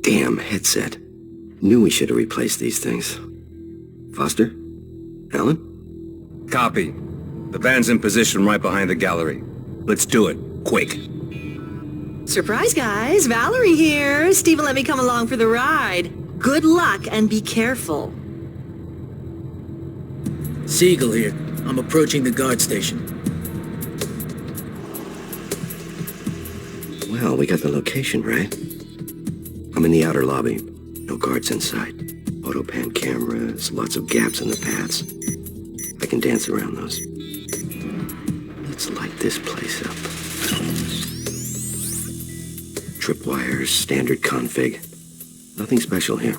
Damn headset. Knew we should have replaced these things. Foster? Alan? Copy. The van's in position right behind the gallery. Let's do it. Quick. Surprise, guys. Valerie here. Steven let me come along for the ride. Good luck and be careful. Siegel here. I'm approaching the guard station. Well, we got the location right. I'm in the outer lobby. No guards inside. Auto-pan cameras, lots of gaps in the paths. I can dance around those. Let's light this place up. Tripwires, standard config. Nothing special here.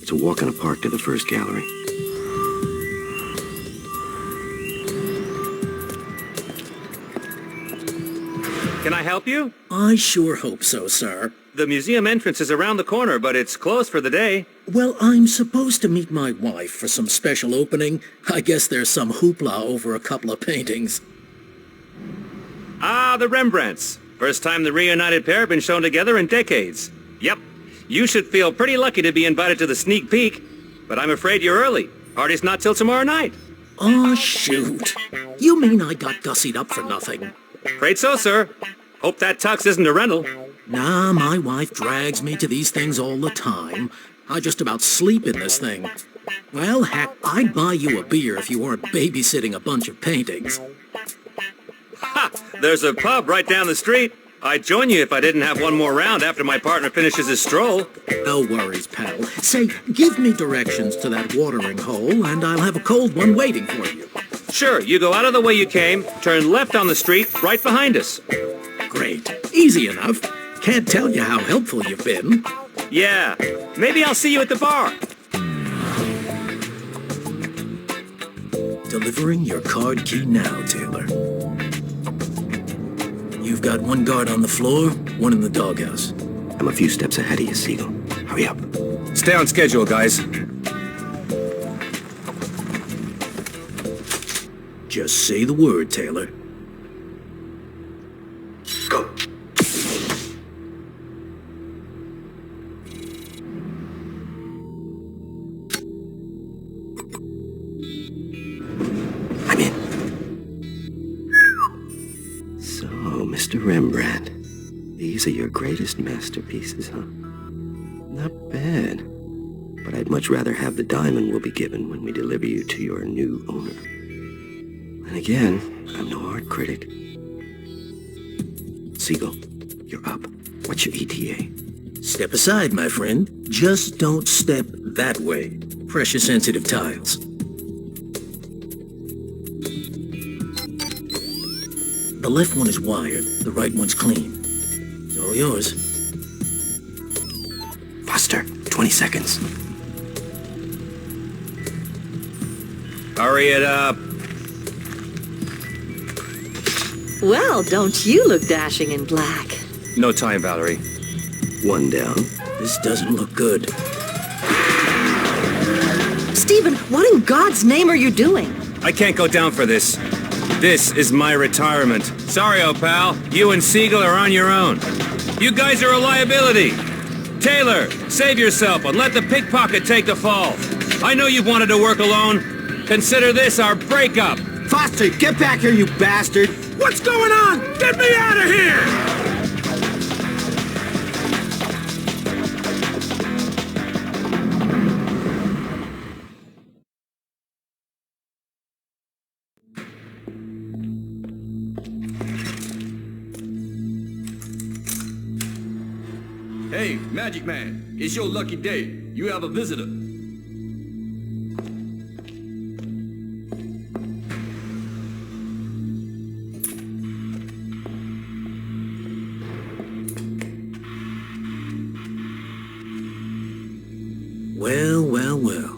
It's a walk in a park to the first gallery. Can I help you? I sure hope so, sir. The museum entrance is around the corner, but it's closed for the day. Well, I'm supposed to meet my wife for some special opening. I guess there's some hoopla over a couple of paintings. Ah, the Rembrandts. First time the reunited pair have been shown together in decades. Yep. You should feel pretty lucky to be invited to the sneak peek. But I'm afraid you're early. Party's not till tomorrow night. Oh, shoot. You mean I got gussied up for nothing? Afraid so, sir. Hope that tux isn't a rental. Nah, my wife drags me to these things all the time. I just about sleep in this thing. Well, heck, I'd buy you a beer if you weren't babysitting a bunch of paintings. Ha! There's a pub right down the street. I'd join you if I didn't have one more round after my partner finishes his stroll. No worries, pal. Say, give me directions to that watering hole, and I'll have a cold one waiting for you. Sure, you go out of the way you came, turn left on the street, right behind us. Great. Easy enough. Can't tell you how helpful you've been. Yeah, maybe I'll see you at the bar. Delivering your card key now, Taylor. You've got one guard on the floor, one in the doghouse. I'm a few steps ahead of you, Siegel. Hurry up. Stay on schedule, guys. Just say the word, Taylor. Go. I'm in. So, Mr. Rembrandt, these are your greatest masterpieces, huh? Not bad. But I'd much rather have the diamond we'll be given when we deliver you to your new owner. And again, I'm no art critic. Siegel, you're up. What's your ETA? Step aside, my friend. Just don't step that way. Pressure-sensitive tiles. The left one is wired, the right one's clean. It's all yours. Foster, 20 seconds. Hurry it up. Well, don't you look dashing in black. No time, Valerie. One down. This doesn't look good. Steven, what in God's name are you doing? I can't go down for this. This is my retirement. Sorry, old pal. You and Siegel are on your own. You guys are a liability. Taylor, save yourself and let the pickpocket take the fall. I know you've wanted to work alone. Consider this our breakup. Foster, get back here, you bastard! What's going on? Get me out of here! Hey, Magic Man, it's your lucky day. You have a visitor. Well, well, well.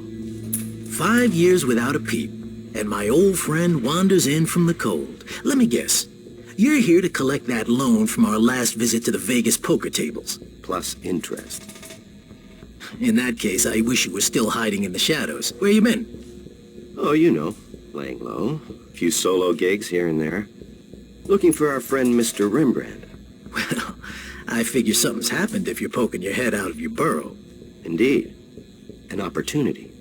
5 years without a peep, and my old friend wanders in from the cold. Let me guess. You're here to collect that loan from our last visit to the Vegas poker tables. Plus interest. In that case, I wish you were still hiding in the shadows. Where you been? Oh, you know, laying low. A few solo gigs here and there. Looking for our friend Mr. Rembrandt. Well, I figure something's happened if you're poking your head out of your burrow. Indeed. An opportunity.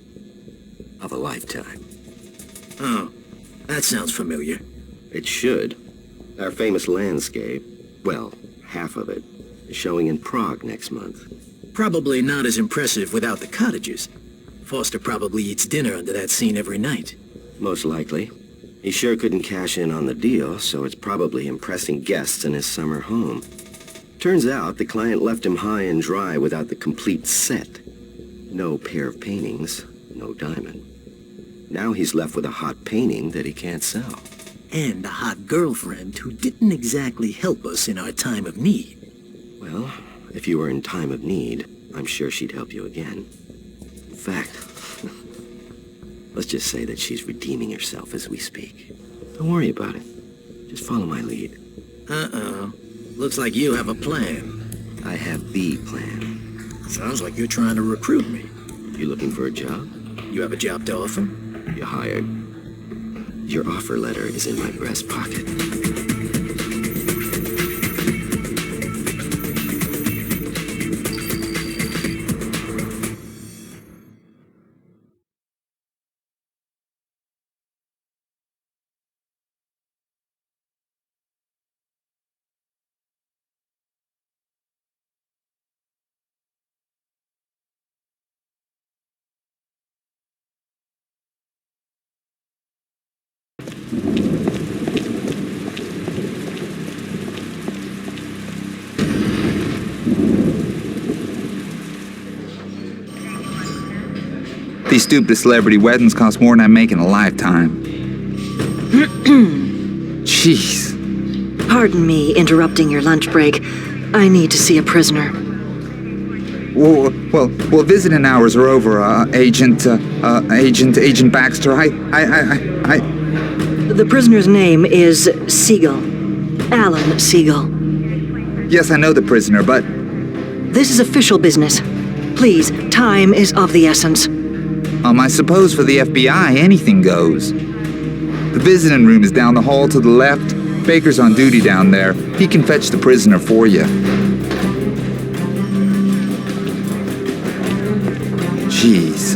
Of a lifetime. Oh, that sounds familiar. It should. Our famous landscape, well, half of it, is showing in Prague next month. Probably not as impressive without the cottages. Foster probably eats dinner under that scene every night. Most likely. He sure couldn't cash in on the deal, so it's probably impressing guests in his summer home. Turns out the client left him high and dry without the complete set. No pair of paintings, no diamond. Now he's left with a hot painting that he can't sell. And a hot girlfriend who didn't exactly help us in our time of need. Well, if you were in time of need, I'm sure she'd help you again. In fact, let's just say that she's redeeming herself as we speak. Don't worry about it. Just follow my lead. Uh-oh. Looks like you have a plan. I have the plan. Sounds like you're trying to recruit me. You looking for a job? You have a job to offer? You're hired. Your offer letter is in my breast pocket. These stupid celebrity weddings cost more than I make in a lifetime. Jeez. Pardon me interrupting your lunch break. I need to see a prisoner. Well, visiting hours are over, Agent Baxter. The prisoner's name is Siegel. Alan Siegel. Yes, I know the prisoner, but... This is official business. Please, time is of the essence. I suppose for the FBI, anything goes. The visiting room is down the hall to the left. Baker's on duty down there. He can fetch the prisoner for you. Jeez.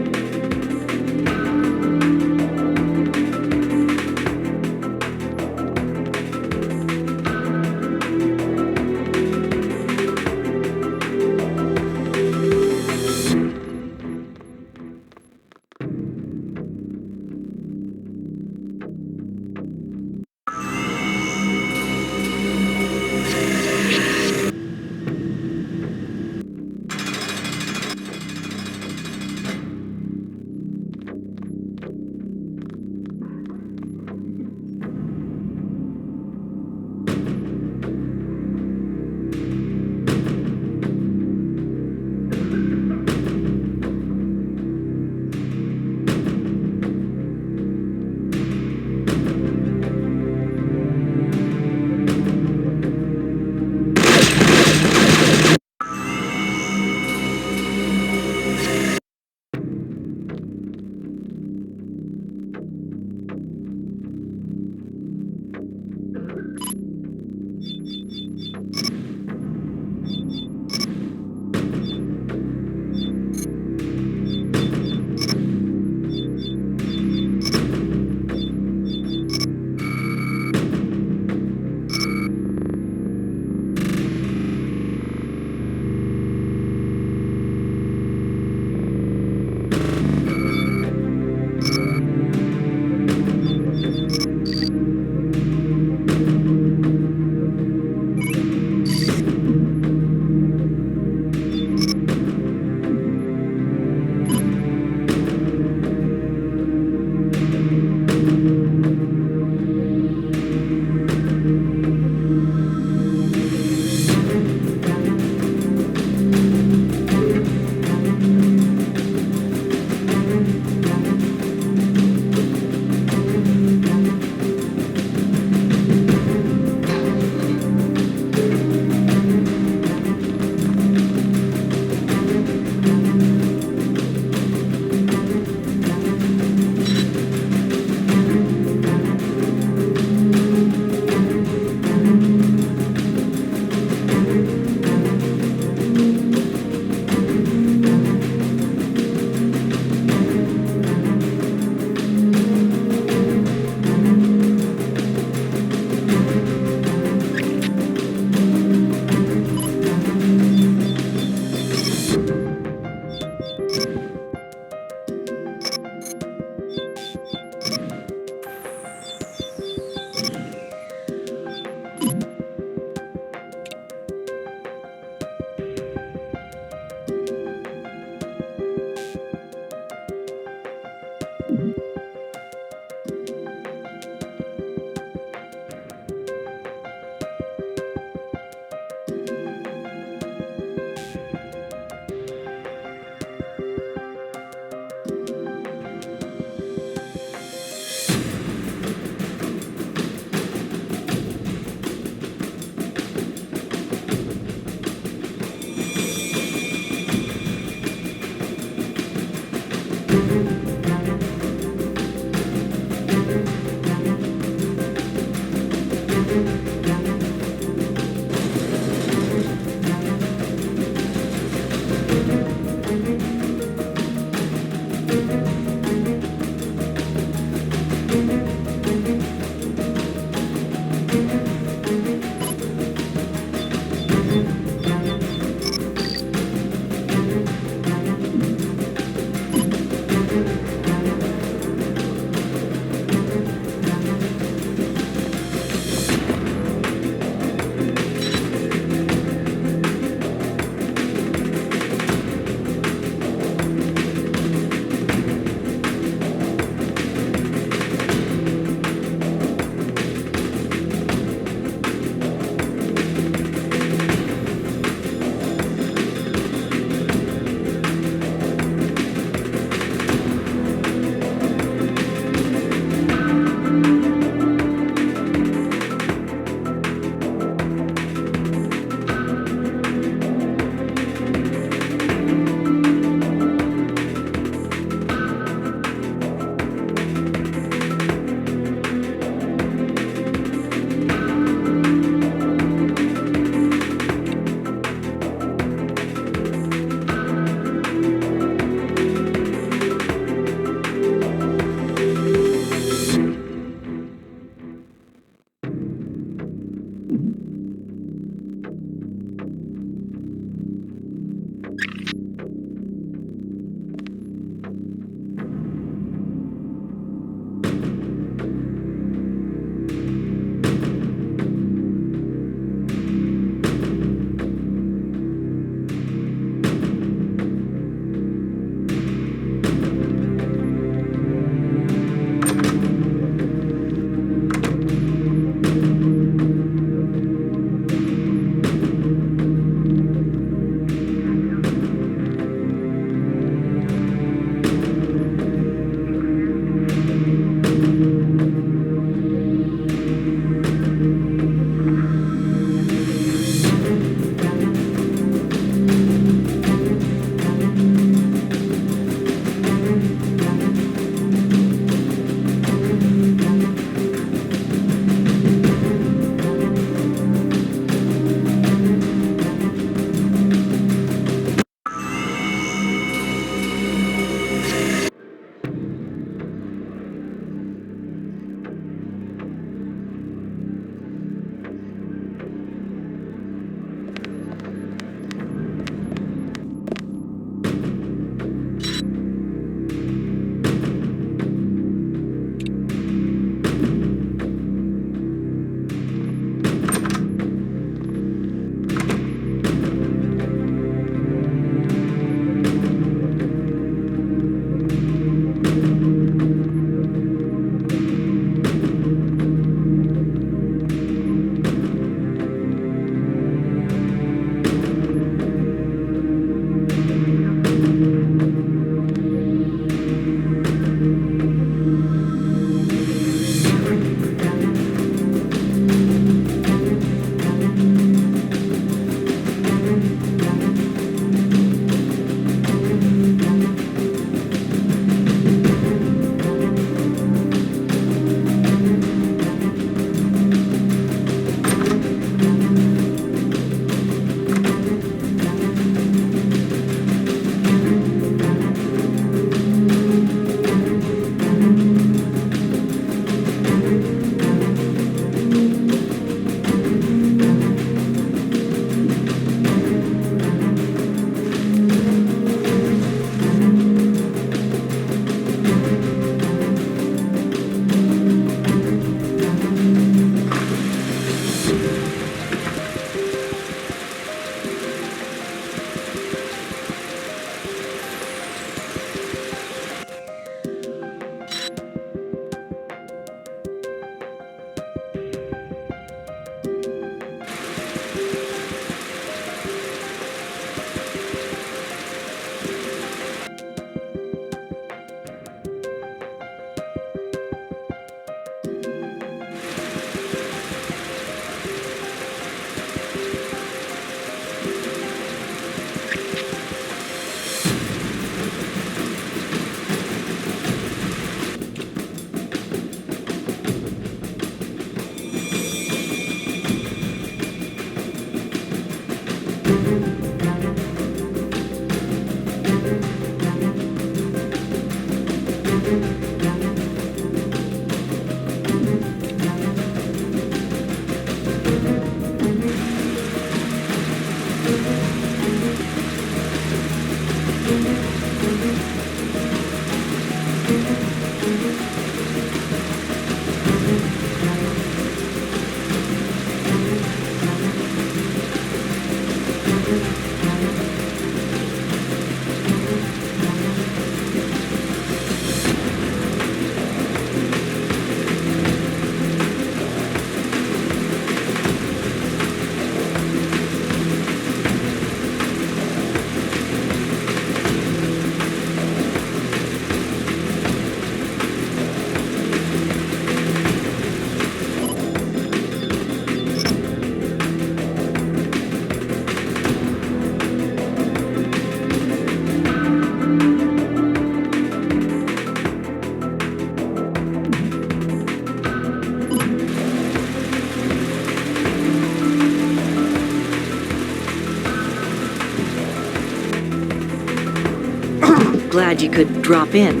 Glad you could drop in.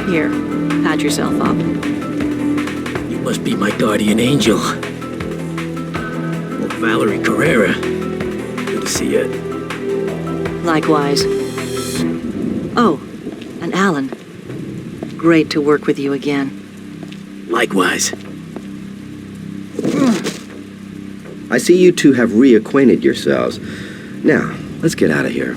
Here, pat yourself up. You must be my guardian angel. Well, Valerie Carrera. Good to see you. Likewise. Oh, and Alan. Great to work with you again. Likewise. I see you two have reacquainted yourselves. Now, let's get out of here.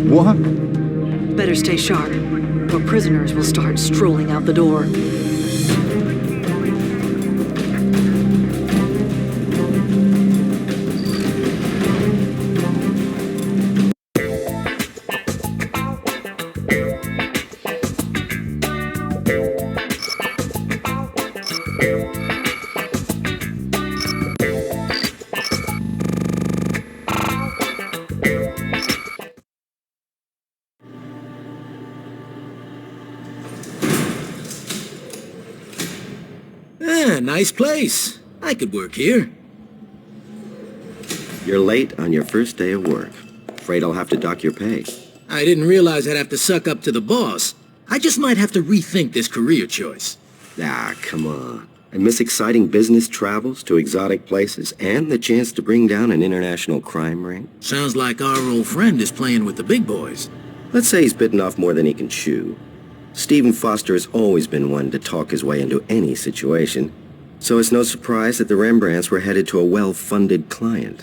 What? Better stay sharp, or prisoners will start strolling out the door. Nice place. I could work here. You're late on your first day of work. Afraid I'll have to dock your pay. I didn't realize I'd have to suck up to the boss. I just might have to rethink this career choice. Ah, come on. I miss exciting business travels to exotic places and the chance to bring down an international crime ring. Sounds like our old friend is playing with the big boys. Let's say he's bitten off more than he can chew. Stephen Foster has always been one to talk his way into any situation, so it's no surprise that the Rembrandts were headed to a well-funded client.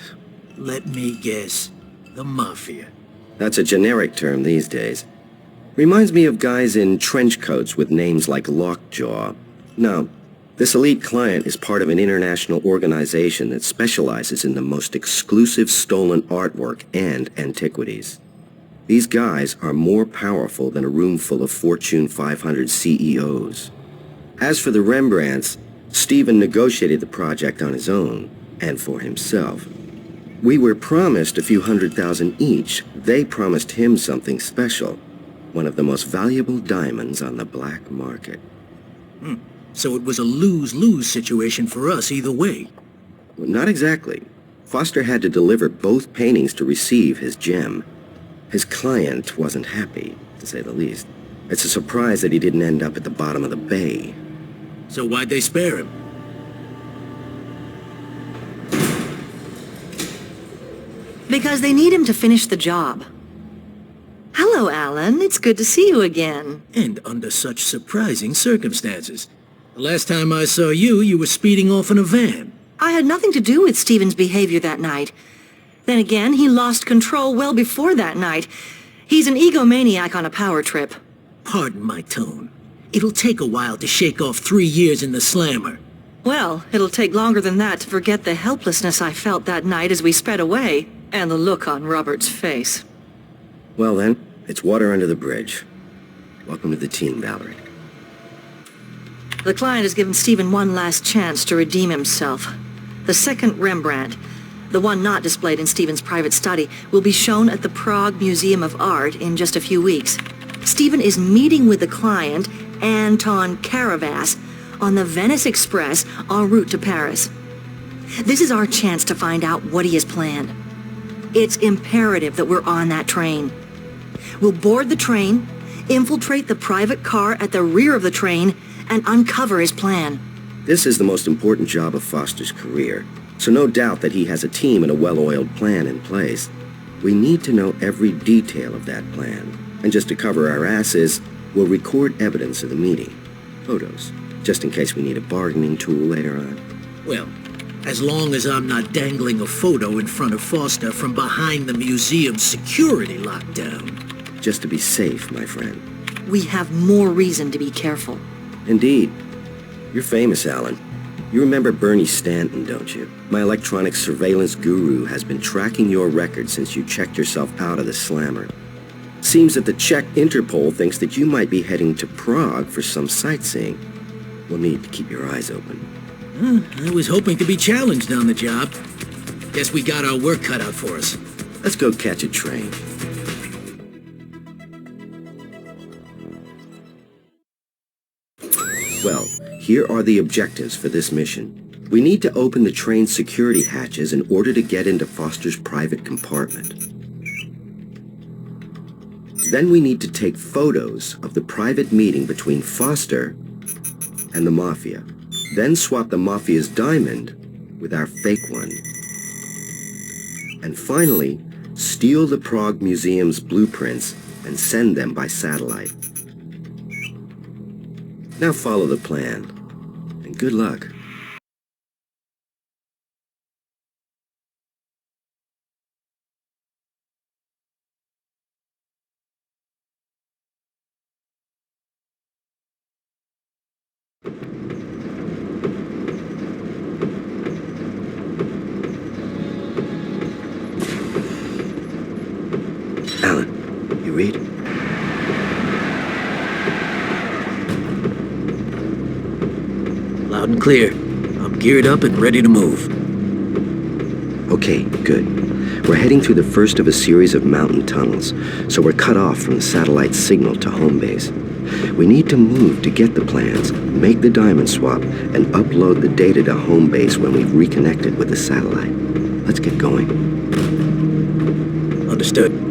Let me guess. The Mafia. That's a generic term these days. Reminds me of guys in trench coats with names like Lockjaw. No, this elite client is part of an international organization that specializes in the most exclusive stolen artwork and antiquities. These guys are more powerful than a room full of Fortune 500 CEOs. As for the Rembrandts, Stephen negotiated the project on his own, and for himself. We were promised a few $100,000 each. They promised him something special. One of the most valuable diamonds on the black market. So it was a lose-lose situation for us either way. Well, not exactly. Foster had to deliver both paintings to receive his gem. His client wasn't happy, to say the least. It's a surprise that he didn't end up at the bottom of the bay. So why'd they spare him? Because they need him to finish the job. Hello, Alan. It's good to see you again. And under such surprising circumstances. The last time I saw you, you were speeding off in a van. I had nothing to do with Stephen's behavior that night. Then again, he lost control well before that night. He's an egomaniac on a power trip. Pardon my tone. It'll take a while to shake off 3 years in the slammer. Well, it'll take longer than that to forget the helplessness I felt that night as we sped away, and the look on Robert's face. Well then, it's water under the bridge. Welcome to the team, Valerie. The client has given Stephen one last chance to redeem himself. The second Rembrandt, the one not displayed in Stephen's private study, will be shown at the Prague Museum of Art in just a few weeks. Stephen is meeting with the client, Anton Caravas, on the Venice Express en route to Paris. This is our chance to find out what he has planned. It's imperative that we're on that train. We'll board the train, infiltrate the private car at the rear of the train, and uncover his plan. This is the most important job of Foster's career, so no doubt that he has a team and a well-oiled plan in place. We need to know every detail of that plan, and just to cover our asses, we'll record evidence of the meeting. Photos, just in case we need a bargaining tool later on. Well, as long as I'm not dangling a photo in front of Foster from behind the museum's security lockdown. Just to be safe, my friend. We have more reason to be careful. Indeed. You're famous, Alan. You remember Bernie Stanton, don't you? My electronic surveillance guru has been tracking your record since you checked yourself out of the slammer. Seems that the Czech Interpol thinks that you might be heading to Prague for some sightseeing. We'll need to keep your eyes open. I was hoping to be challenged on the job. Guess we got our work cut out for us. Let's go catch a train. Well, here are the objectives for this mission. We need to open the train's security hatches in order to get into Foster's private compartment. Then we need to take photos of the private meeting between Foster and the Mafia. Then swap the Mafia's diamond with our fake one. And finally, steal the Prague Museum's blueprints and send them by satellite. Now follow the plan, and good luck. Alan, you read? Loud and clear. I'm geared up and ready to move. Okay, good. We're heading through the first of a series of mountain tunnels, so we're cut off from the satellite signal to home base. We need to move to get the plans, make the diamond swap, and upload the data to home base when we've reconnected with the satellite. Let's get going. Understood.